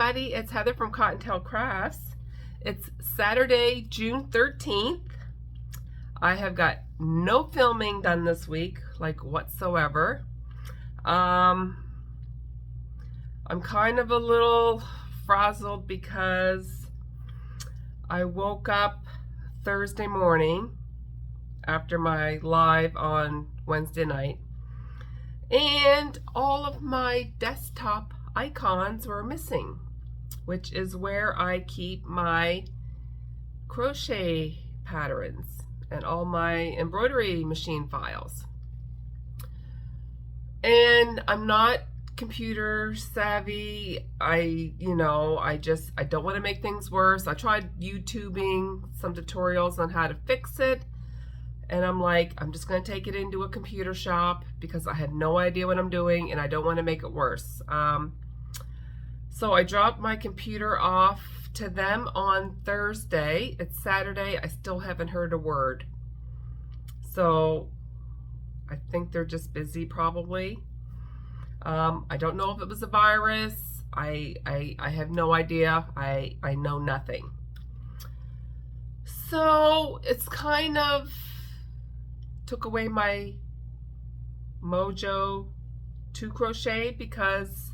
everybody, it's Heather from Cottontail Crafts. It's Saturday, June 13th. I have got no filming done this week, like whatsoever. I'm kind of a little frazzled because I woke up Thursday morning after my live on Wednesday night, and all of my desktop icons were missing, which is where I keep my crochet patterns and all my embroidery machine files. And I'm not computer savvy. I don't want to make things worse. I tried YouTubing some tutorials on how to fix it, and I'm like, I'm just going to take it into a computer shop because I had no idea what I'm doing and I don't want to make it worse. So I dropped my computer off to them on Thursday. It's Saturday. I still haven't heard a word. So I think they're just busy probably. I don't know if it was a virus. I have no idea. I know nothing. So it's kind of took away my mojo to crochet because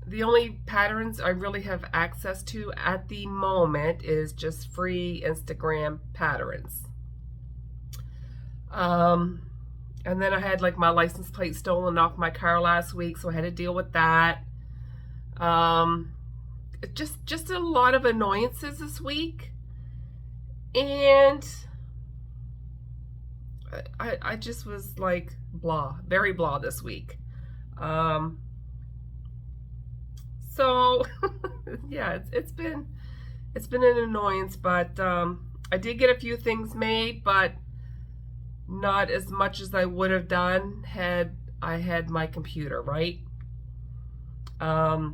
the only patterns I really have access to at the moment is just free Instagram patterns. And then I had like my license plate stolen off my car last week, so I had to deal with that. Just a lot of annoyances this week, and I just was like blah, very blah this week. So yeah, it's been an annoyance, but I did get a few things made, but not as much as I would have done had I had my computer, right? I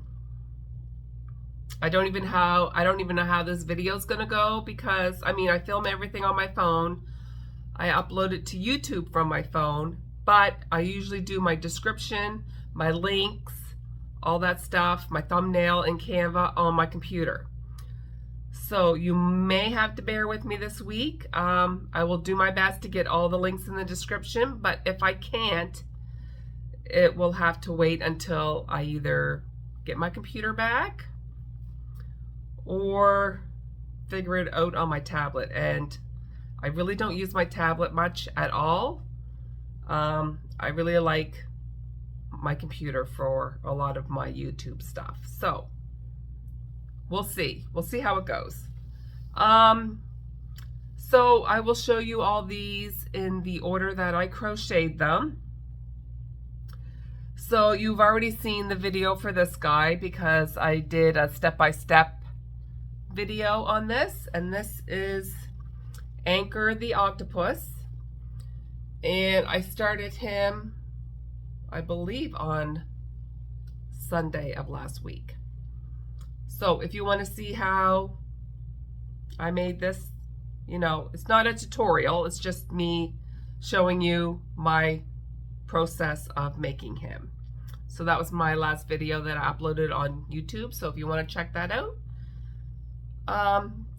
don't even know how this video is gonna go because I film everything on my phone. I upload it to YouTube from my phone, but I usually do my description, my links, all that stuff, my thumbnail and Canva on my computer. So you may have to bear with me this week. I will do my best to get all the links in the description, but if I can't, it will have to wait until I either get my computer back or figure it out on my tablet. And I really don't use my tablet much at all. I really like my computer for a lot of my YouTube stuff. So we'll see how it goes. So I will show you all these in the order that I crocheted them. So you've already seen the video for this guy because I did a step-by-step video on this, and this is Anchor the Octopus, and I started him I believe on Sunday of last week. So if you want to see how I made this, it's not a tutorial, it's just me showing you my process of making him. So that was my last video that I uploaded on YouTube, so if you want to check that out.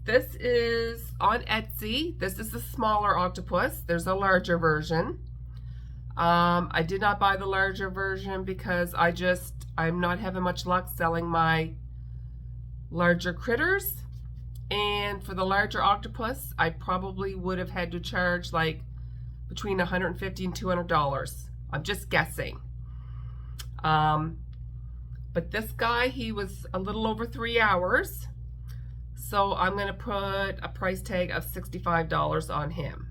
This is on Etsy. This is the smaller octopus. There's a larger version. I did not buy the larger version because I'm not having much luck selling my larger critters. And for the larger octopus, I probably would have had to charge like between $150 and $200. I'm just guessing. But this guy, he was a little over 3 hours. So I'm going to put a price tag of $65 on him.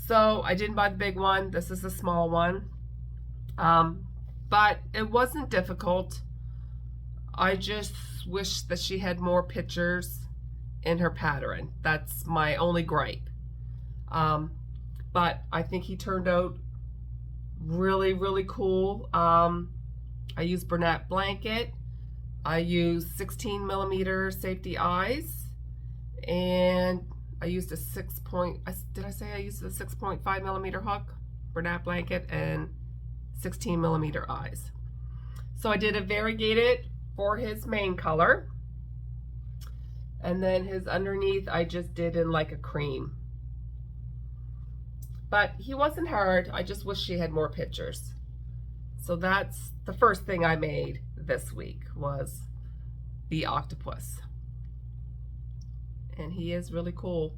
So I didn't buy the big one. This is the small one. But it wasn't difficult. I just wish that she had more pictures in her pattern. That's my only gripe. But I think he turned out really, really cool. I used Bernat blanket. I used 16mm safety eyes, and I used a did I say I used a 6.5mm hook, Bernat blanket, and 16mm eyes. So I did a variegated for his main color. And then his underneath I just did in like a cream. But he wasn't hard. I just wish she had more pictures. So that's the first thing I made this week, was the octopus. And he is really cool.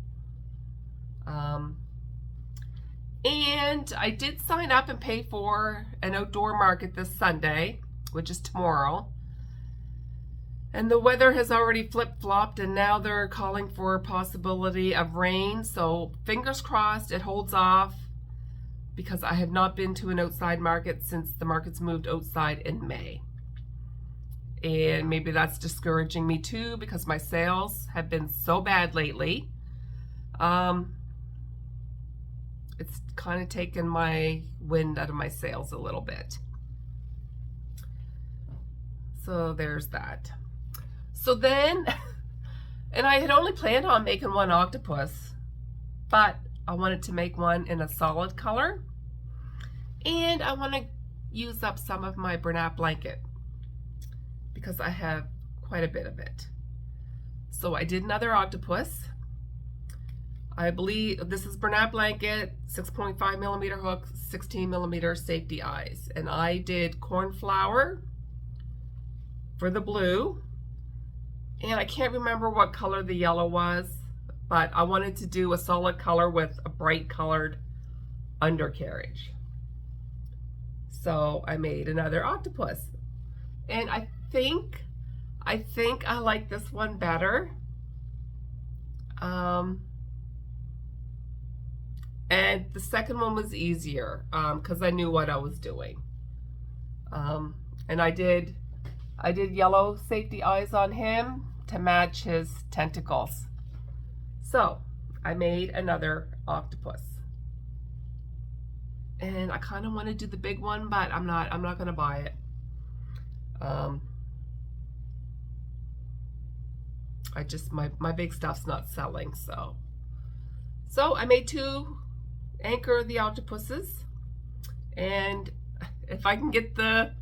And I did sign up and pay for an outdoor market this Sunday, which is tomorrow. And the weather has already flip-flopped, and now they're calling for a possibility of rain. So fingers crossed it holds off, because I have not been to an outside market since the markets moved outside in May. And maybe that's discouraging me too, because my sales have been so bad lately. It's kind of taken my wind out of my sails a little bit. So there's that. So then, and I had only planned on making one octopus, but I wanted to make one in a solid color, and I want to use up some of my burlap blanket because I have quite a bit of it. So I did another octopus. I believe this is burlap blanket, 6.5 millimeter hook, 16 millimeter safety eyes, and I did cornflower for the blue, and I can't remember what color the yellow was, but I wanted to do a solid color with a bright colored undercarriage. So I made another octopus, and I think I like this one better. And the second one was easier because I knew what I was doing. And I did yellow safety eyes on him to match his tentacles. So I made another octopus. And I kind of want to do the big one, but I'm not going to buy it. My big stuff's not selling, so I made two Anchor the Octopuses, and if I can get the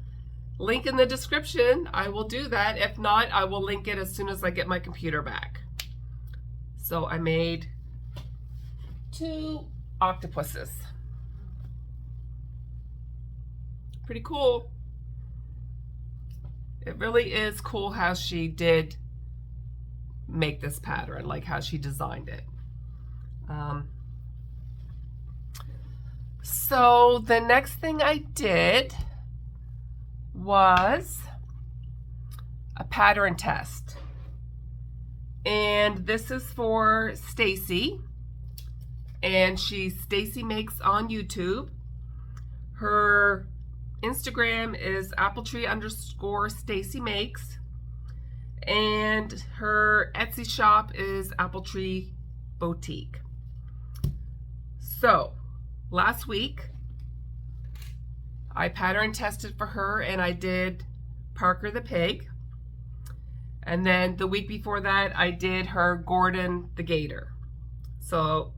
link in the description, I will do that. If not, I will link it as soon as I get my computer back. So I made two octopuses. Pretty cool. It really is cool how she did make this pattern, like how she designed it. So the next thing I did was a pattern test, and this is for Stacy, and Stacy Makes on YouTube. Her Instagram is appletree_Stacy Makes, and her Etsy shop is Appletree Boutique. So last week I pattern tested for her, and I did Parker the pig, and then the week before that I did her Gordon the gator. So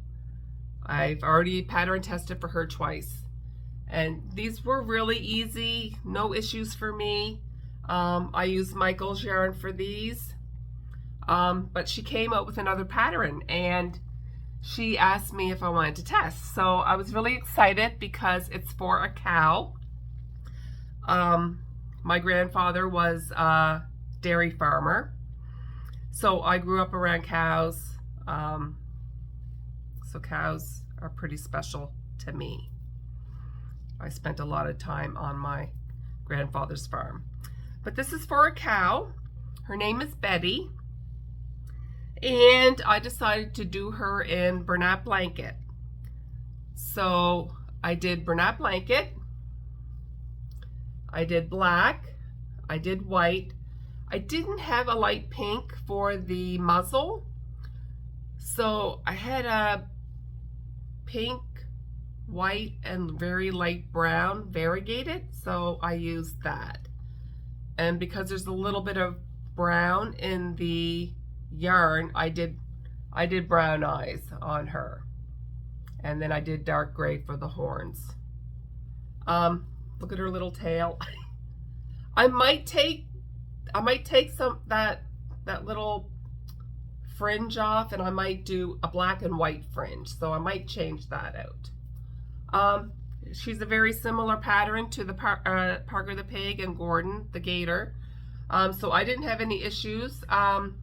I've already pattern tested for her twice, and these were really easy, no issues for me. I used Michael's yarn for these, but she came up with another pattern, and she asked me if I wanted to test. So I was really excited because it's for a cow. My grandfather was a dairy farmer, so I grew up around cows. So cows are pretty special to me. I spent a lot of time on my grandfather's farm. But this is for a cow. Her name is Betty. And I decided to do her in burlap blanket. So I did burlap blanket, I did black, I did white. I didn't have a light pink for the muzzle, so I had a pink, white, and very light brown variegated, so I used that. And because there's a little bit of brown in the yarn, I did brown eyes on her, and then I did dark gray for the horns. Look at her little tail. I might take some that little fringe off, and I might do a black and white fringe, so I might change that out. She's a very similar pattern to the Parker the Pig and Gordon the Gator, so I didn't have any issues. The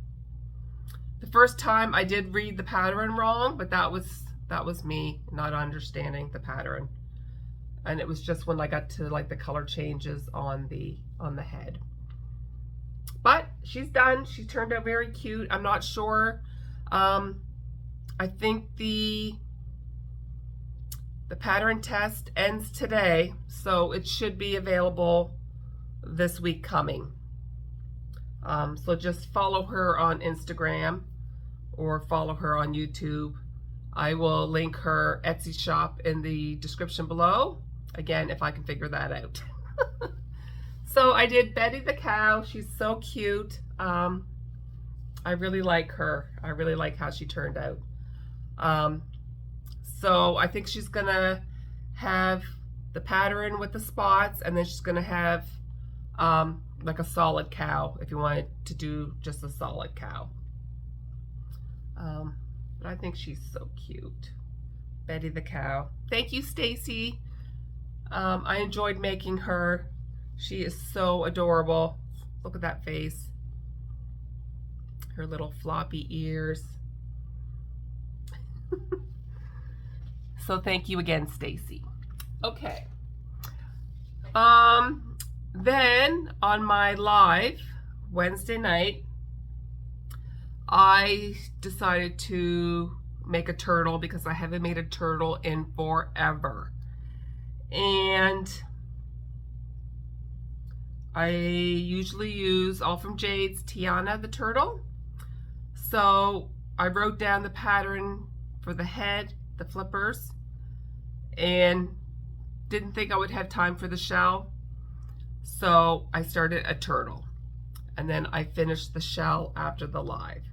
first time I did read the pattern wrong, but that was me not understanding the pattern, and it was just when I got to like the color changes on the head. But she's done. She turned out very cute. I'm not sure. I think the pattern test ends today, so it should be available this week coming. So just follow her on Instagram or follow her on YouTube. I will link her Etsy shop in the description below. Again, if I can figure that out. So I did Betty the cow. She's so cute. I really like her. I really like how she turned out. So I think she's gonna have the pattern with the spots, and then she's gonna have like a solid cow if you wanted to do just a solid cow. But I think she's so cute. Betty the cow. Thank you, Stacy. I enjoyed making her. She is so adorable. Look at that face. Her little floppy ears. So thank you again, Stacy. Okay. Then on my live Wednesday night, I decided to make a turtle because I haven't made a turtle in forever. And I usually use All From Jade's Tiana the turtle. So I wrote down the pattern for the head, the flippers, and didn't think I would have time for the shell. So I started a turtle, and then I finished the shell after the live.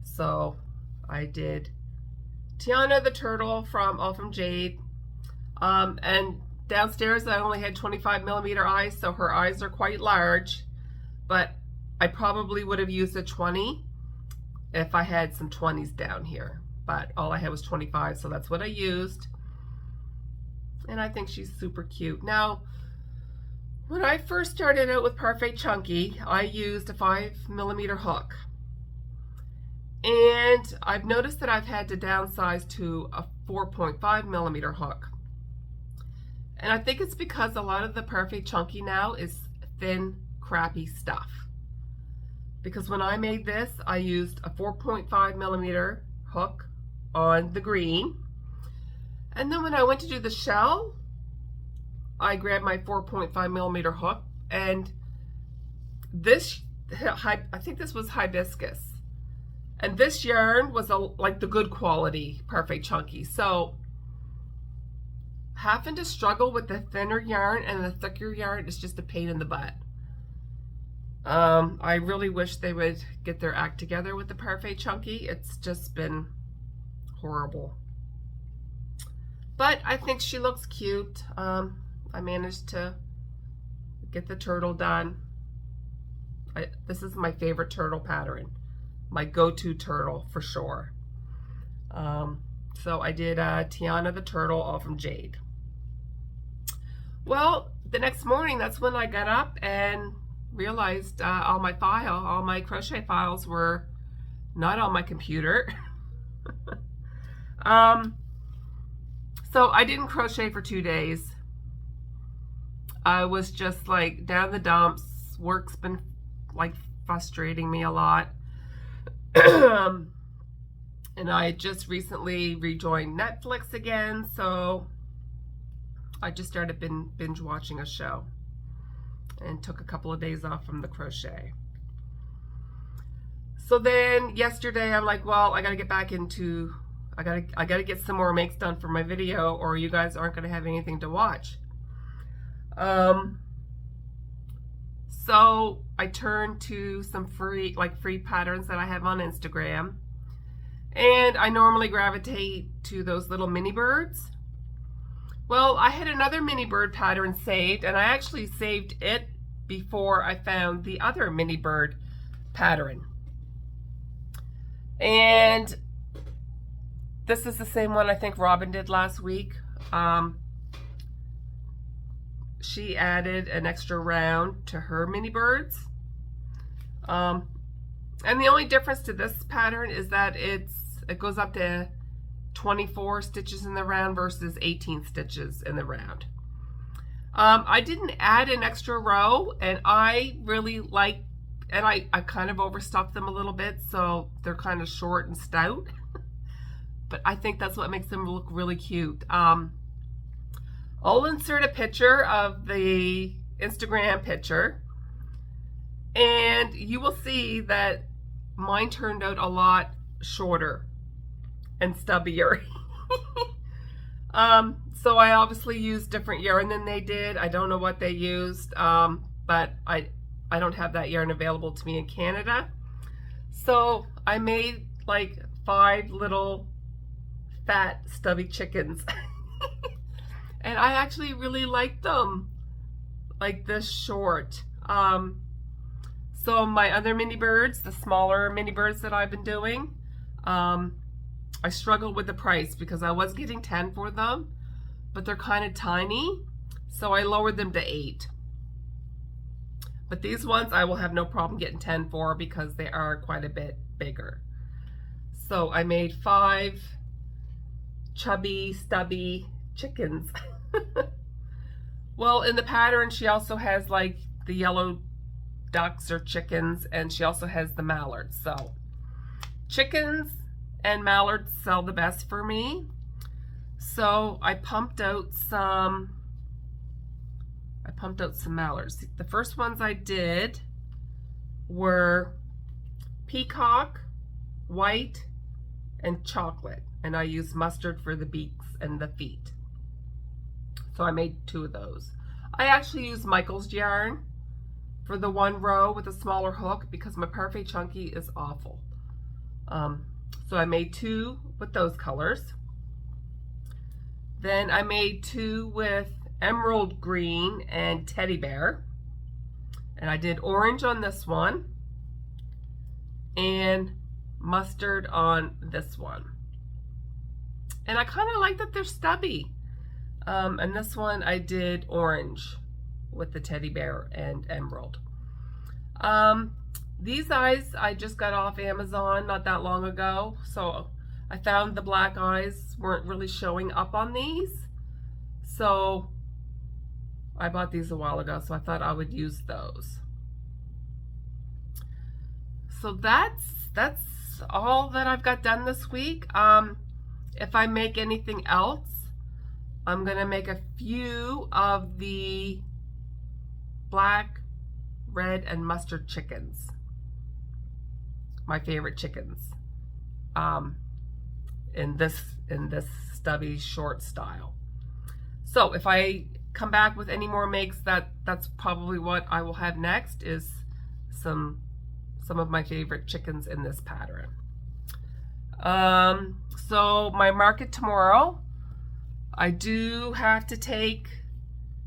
So I did Tiana the turtle from All From Jade, and downstairs I only had 25mm eyes, so her eyes are quite large, but I probably would have used a 20 if I had some 20s down here, but all I had was 25, so that's what I used. And I think she's super cute. Now, when I first started out with Perfect Chunky, I used a 5mm hook, and I've noticed that I've had to downsize to a 4.5mm hook. And I think it's because a lot of the Perfect Chunky now is thin, crappy stuff. Because when I made this, I used a 4.5mm hook on the green. And then when I went to do the shell, I grabbed my 4.5mm hook, and this, I think this was hibiscus. And this yarn was like the good quality Perfect Chunky. So having to struggle with the thinner yarn and the thicker yarn is just a pain in the butt. I really wish they would get their act together with the Perfect Chunky. It's just been horrible. But I think she looks cute. I managed to get the turtle done. This is my favorite turtle pattern. My go-to turtle for sure. So I did Tiana the turtle, All From Jade. Well, the next morning, that's when I got up and realized all my crochet files were not on my computer. So I didn't crochet for 2 days. I was just like down the dumps. Work's been like frustrating me a lot. And I just recently rejoined Netflix again, so I just started binge watching a show and took a couple of days off from the crochet. So then yesterday I'm like, well, I gotta get back into, I gotta get some more makes done for my video, or you guys aren't gonna have anything to watch. So I turned to some free patterns that I have on Instagram, and I normally gravitate to those little mini birds. Well, I had another mini bird pattern saved, and I actually saved it before I found the other mini bird pattern. And this is the same one I think Robin did last week. She added an extra round to her mini birds. And the only difference to this pattern is that it goes up to 24 stitches in the round versus 18 stitches in the round. I didn't add an extra row, and I really like, and I kind of overstuffed them a little bit, so they're kind of short and stout. But I think that's what makes them look really cute. I'll insert a picture of the Instagram picture, and you will see that mine turned out a lot shorter and stubbier. So I obviously used different yarn than they did. I don't know what they used, but I don't have that yarn available to me in Canada. So I made like 5 little fat stubby chickens. And I actually really like them like this short. So my other mini birds, the smaller mini birds that I've been doing, I struggled with the price because I was getting 10 for them, but they're kind of tiny, so I lowered them to 8. But these ones I will have no problem getting 10 for because they are quite a bit bigger. So I made 5 chubby, stubby chickens. Well, in the pattern, she also has like the yellow ducks or chickens, and she also has the mallards. So chickens and mallards sell the best for me. So I pumped out some mallards. The first ones I did were peacock, white, and chocolate. And I used mustard for the beaks and the feet. So I made 2 of those. I actually used Michael's yarn for the 1 row with a smaller hook because my Parfait Chunky is awful. So I made 2 with those colors. Then I made 2 with emerald green and teddy bear. And I did orange on this one and mustard on this one. And I kind of like that they're stubby. And this one I did orange with the teddy bear and emerald. These eyes I just got off Amazon not that long ago. So I found the black eyes weren't really showing up on these. So I bought these a while ago, so I thought I would use those. So that's all that I've got done this week. If I make anything else, I'm gonna make a few of the black, red, and mustard chickens. My favorite chickens. In this stubby short style. So if I come back with any more makes, that's probably what I will have next, is some of my favorite chickens in this pattern. So my market tomorrow, I do have to take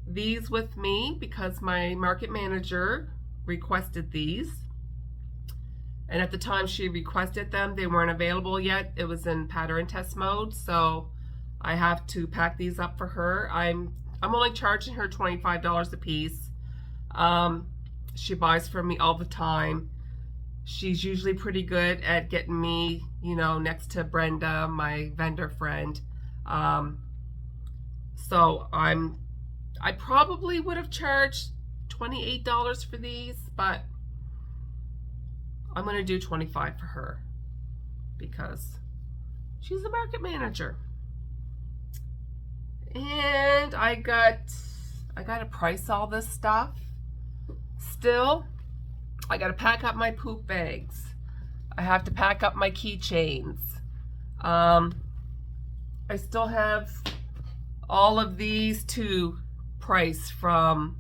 these with me because my market manager requested these. And at the time she requested them, they weren't available yet. It was in pattern test mode, so I have to pack these up for her. I'm only charging her $25 a piece. She buys from me all the time. She's usually pretty good at getting me, you know, next to Brenda, my vendor friend. So I probably would have charged $28 for these, but I'm going to do $25 for her because she's the market manager. And I got to price all this stuff. Still, I got to pack up my poop bags. I have to pack up my keychains. I still have all of these to price from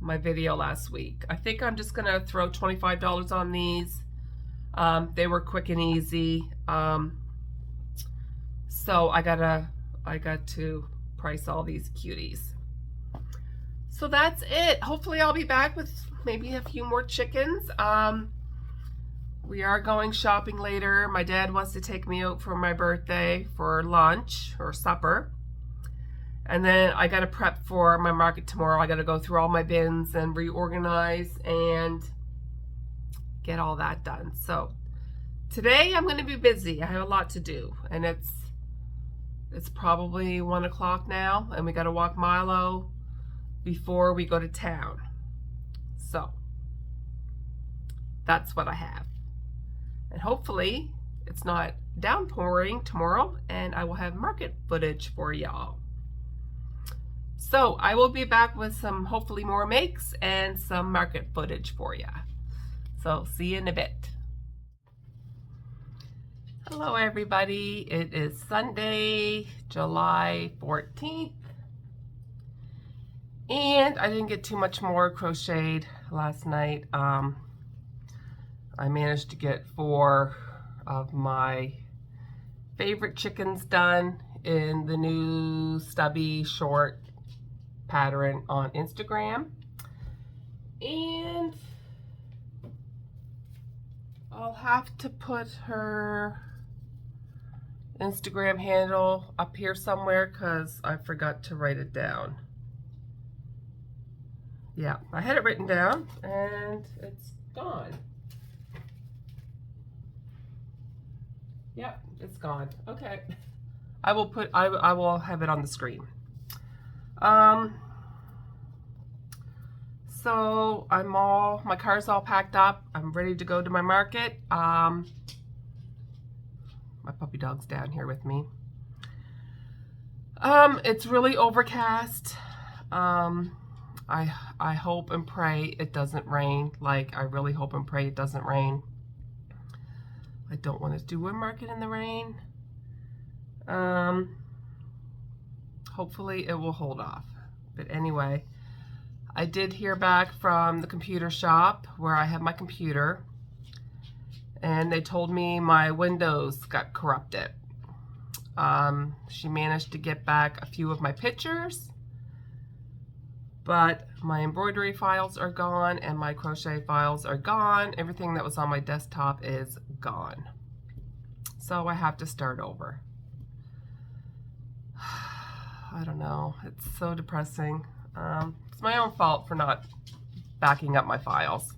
my video last week. I think I'm just gonna throw $25 on these. They were quick and easy. So I got to price all these cuties. So that's it. Hopefully I'll be back with maybe a few more chickens. We are going shopping later. My dad wants to take me out for my birthday for lunch or supper. And then I got to prep for my market tomorrow. I got to go through all my bins and reorganize and get all that done. So today I'm going to be busy. I have a lot to do, and it's probably 1 o'clock now, and we got to walk Milo before we go to town. So that's what I have. And hopefully it's not downpouring tomorrow, and I will have market footage for y'all. So I will be back with some hopefully more makes and some market footage for ya. So see you in a bit. Hello everybody, it is Sunday, July 14th. And I didn't get too much more crocheted last night. I managed to get 4 of my favorite chickens done in the new stubby short pattern on Instagram. And I'll have to put her Instagram handle up here somewhere because I forgot to write it down. Yeah, I had it written down and it's gone. Yep, it's gone. Okay. I will have it on the screen. So my car's all packed up. I'm ready to go to my market. My puppy dog's down here with me. It's really overcast. I hope and pray it doesn't rain. Like, I really hope and pray it doesn't rain. I don't want to do a market in the rain. Hopefully it will hold off. But anyway, I did hear back from the computer shop where I have my computer, and they told me my Windows got corrupted. She managed to get back a few of my pictures, but my embroidery files are gone and my crochet files are gone. Everything that was on my desktop is gone. So I have to start over. I don't know. It's so depressing. It's my own fault for not backing up my files.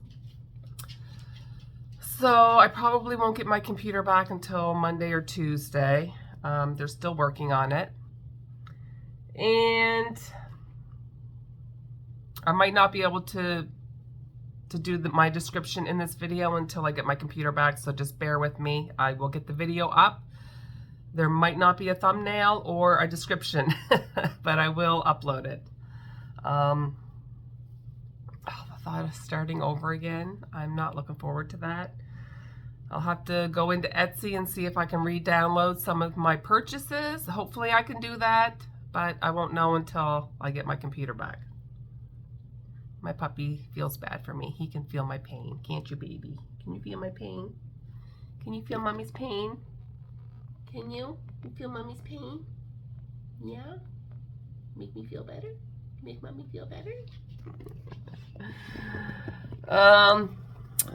So I probably won't get my computer back until Monday or Tuesday. They're still working on it. And I might not be able to do my description in this video until I get my computer back, so just bear with me. I will get the video up. There might not be a thumbnail or a description, but I will upload it. The thought of starting over again, I'm not looking forward to that. I'll have to go into Etsy and see if I can re-download some of my purchases. Hopefully I can do that, but I won't know until I get my computer back. My puppy feels bad for me. He can feel my pain. Can't you, baby? Can you feel my pain? Can you feel mommy's pain? Can you? You feel mommy's pain? Yeah? Make me feel better? Make mommy feel better?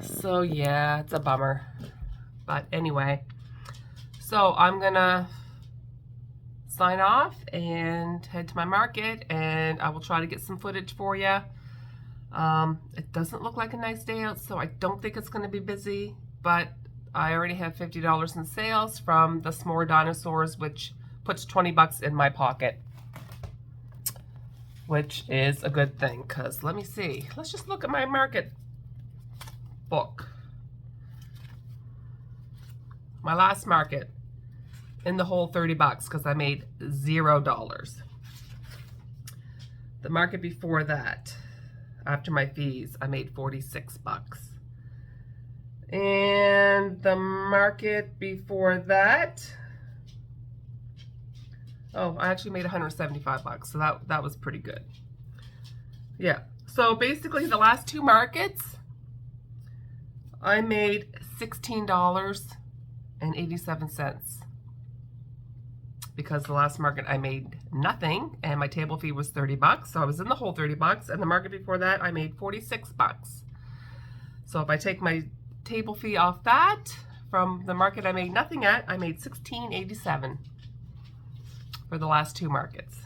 So yeah, it's a bummer. But anyway, so I'm gonna sign off and head to my market, and I will try to get some footage for you. It doesn't look like a nice day out, so I don't think it's going to be busy, but I already have $50 in sales from the Smore Dinosaurs, which puts 20 bucks in my pocket, which is a good thing, because let me see. Let's just look at my market book. My last market in the whole 30 bucks, because I made $0. The market before that, after my fees, I made 46 bucks. And the market before that, oh, I actually made 175 bucks, so that was pretty good. Yeah, so basically the last 2 markets, I made $16.87. because the last market I made nothing and my table fee was 30 bucks. So I was in the whole 30 bucks, and the market before that I made 46 bucks. So if I take my table fee off that, from the market I made nothing at, I made $16.87 for the last 2 markets.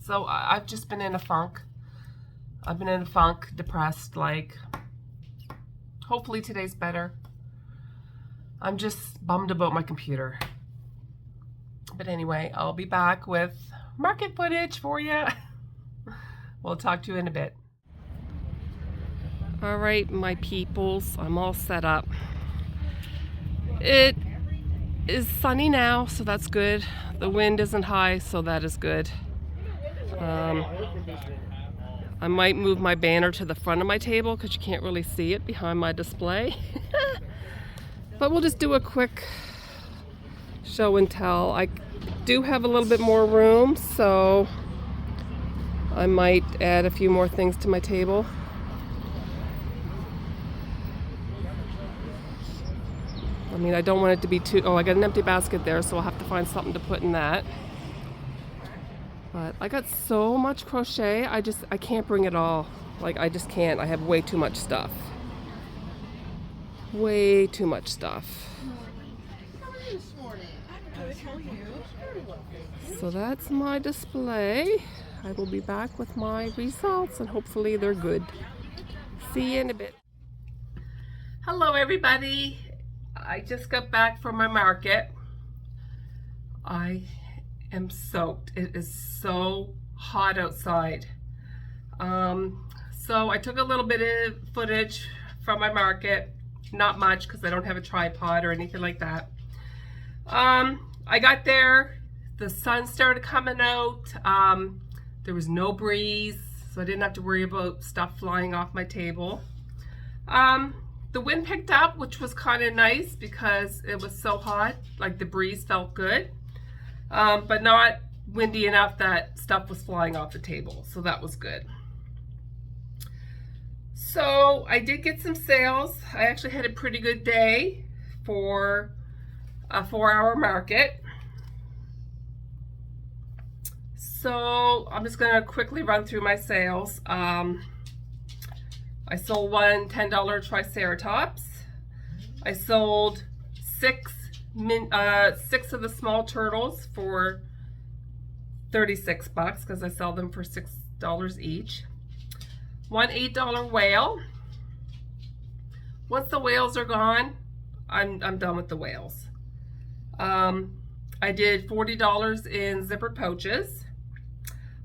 So I've just been in a funk. I've been in a funk, depressed, like, hopefully today's better. I'm just bummed about my computer. But anyway, I'll be back with market footage for you. We'll talk to you in a bit. All right, my peoples, I'm all set up. It is sunny now, so that's good. The wind isn't high, so that is good. I might move my banner to the front of my table because you can't really see it behind my display. But we'll just do a quick show and tell. I do have a little bit more room, so I might add a few more things to my table. I mean, I don't want it to be too... Oh, I got an empty basket there, so I'll have to find something to put in that. But I got so much crochet, I can't bring it all. Like, I just can't. I have way too much stuff. Way too much stuff. So that's my display. I will be back with my results, and hopefully they're good. See you in a bit. Hello, everybody. I just got back from my market. I am soaked. It is so hot outside. So I took a little bit of footage from my market. Not much because I don't have a tripod or anything like that. I got there, the sun started coming out. There was no breeze, so I didn't have to worry about stuff flying off my table. The wind picked up, which was kind of nice because it was so hot. Like, the breeze felt good, but not windy enough that stuff was flying off the table, so that was good. So I did get some sales. I actually had a pretty good day for a 4-hour market. So I'm just gonna quickly run through my sales. I sold one $10 Triceratops. I sold six of the small turtles for 36 bucks because I sell them for $6 each. One $8 whale. Once the whales are gone, I'm done with the whales. I did $40 in zipper pouches.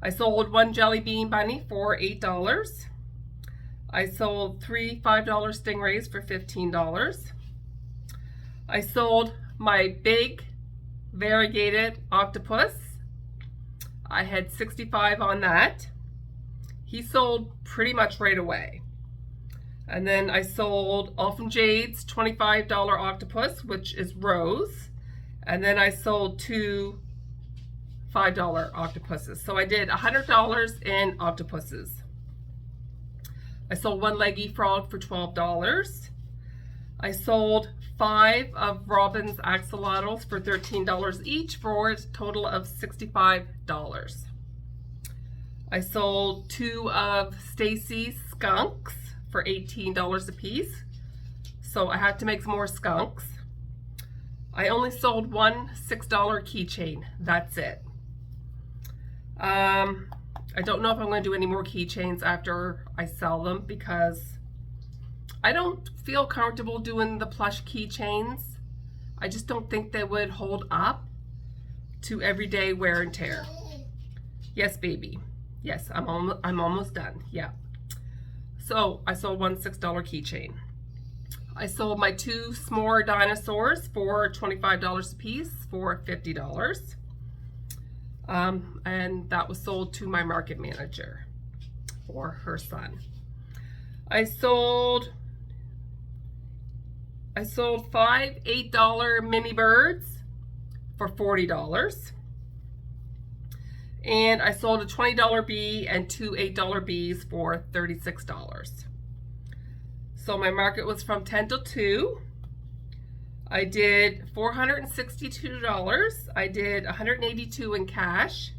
I sold one jelly bean bunny for $8. I sold 3 $5 stingrays for $15. I sold my big variegated octopus. I had 65 on that. He sold pretty much right away. And then I sold Elfin Jade's $25 octopus, which is rose. And then I sold 2 $5 octopuses. So I did $100 in octopuses. I sold one leggy frog for $12. I sold 5 of Robin's axolotls for $13 each, for a total of $65. I sold 2 of Stacy's skunks for $18 a piece. So I had to make some more skunks. I only sold one $6 keychain. That's it. I don't know if I'm going to do any more keychains after I sell them because I don't feel comfortable doing the plush keychains. I just don't think they would hold up to everyday wear and tear. Yes, baby. Yes, I'm almost done. Yeah. So I sold one $6 keychain. I sold my 2 Smore Dinosaurs for $25 a piece for $50. And that was sold to my market manager for her son. I sold 5 $8 mini birds for $40. And I sold a $20 bee and 2 $8 bees for $36. So my market was from 10 till 2. I did $462. I did $182 in cash.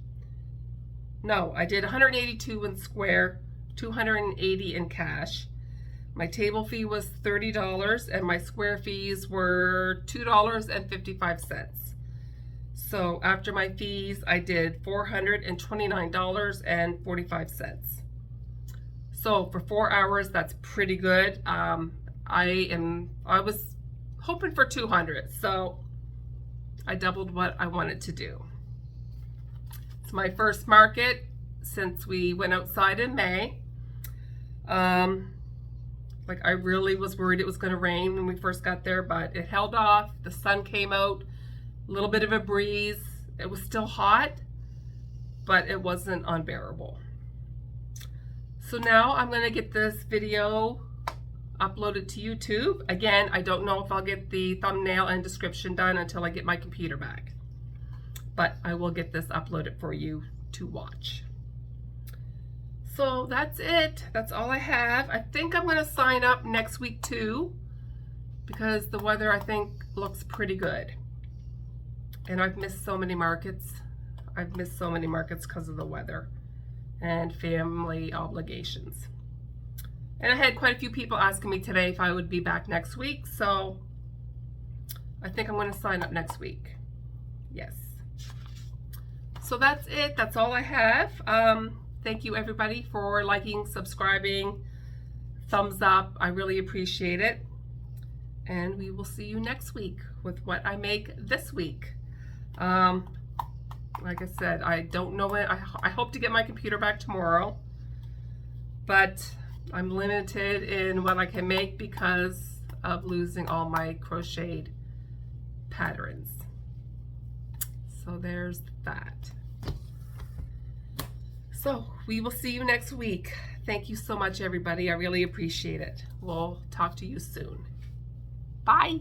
No, I did $182 in Square, $280 in cash. My table fee was $30 and my Square fees were $2.55. So after my fees, I did $429.45. So for 4 hours, that's pretty good. I was hoping for 200, so I doubled what I wanted to do. It's my first market since we went outside in May. Like I really was worried it was going to rain when we first got there, but it held off. The sun came out, a little bit of a breeze. It was still hot, but it wasn't unbearable. So now I'm going to get this video uploaded to YouTube. Again, I don't know if I'll get the thumbnail and description done until I get my computer back, but I will get this uploaded for you to watch. So that's it. That's all I have. I think I'm going to sign up next week too, because the weather I think looks pretty good. And I've missed so many markets. I've missed so many markets because of the weather and family obligations. And I had quite a few people asking me today if I would be back next week, so I think I'm going to sign up next week. Yes. So that's it. That's all I have. Thank you everybody for liking, subscribing, thumbs up. I really appreciate it. And we will see you next week with what I make this week. Like I said, I don't know when. I hope to get my computer back tomorrow, but I'm limited in what I can make because of losing all my crocheted patterns. So there's that. So we will see you next week. Thank you so much, everybody. I really appreciate it. We'll talk to you soon. Bye.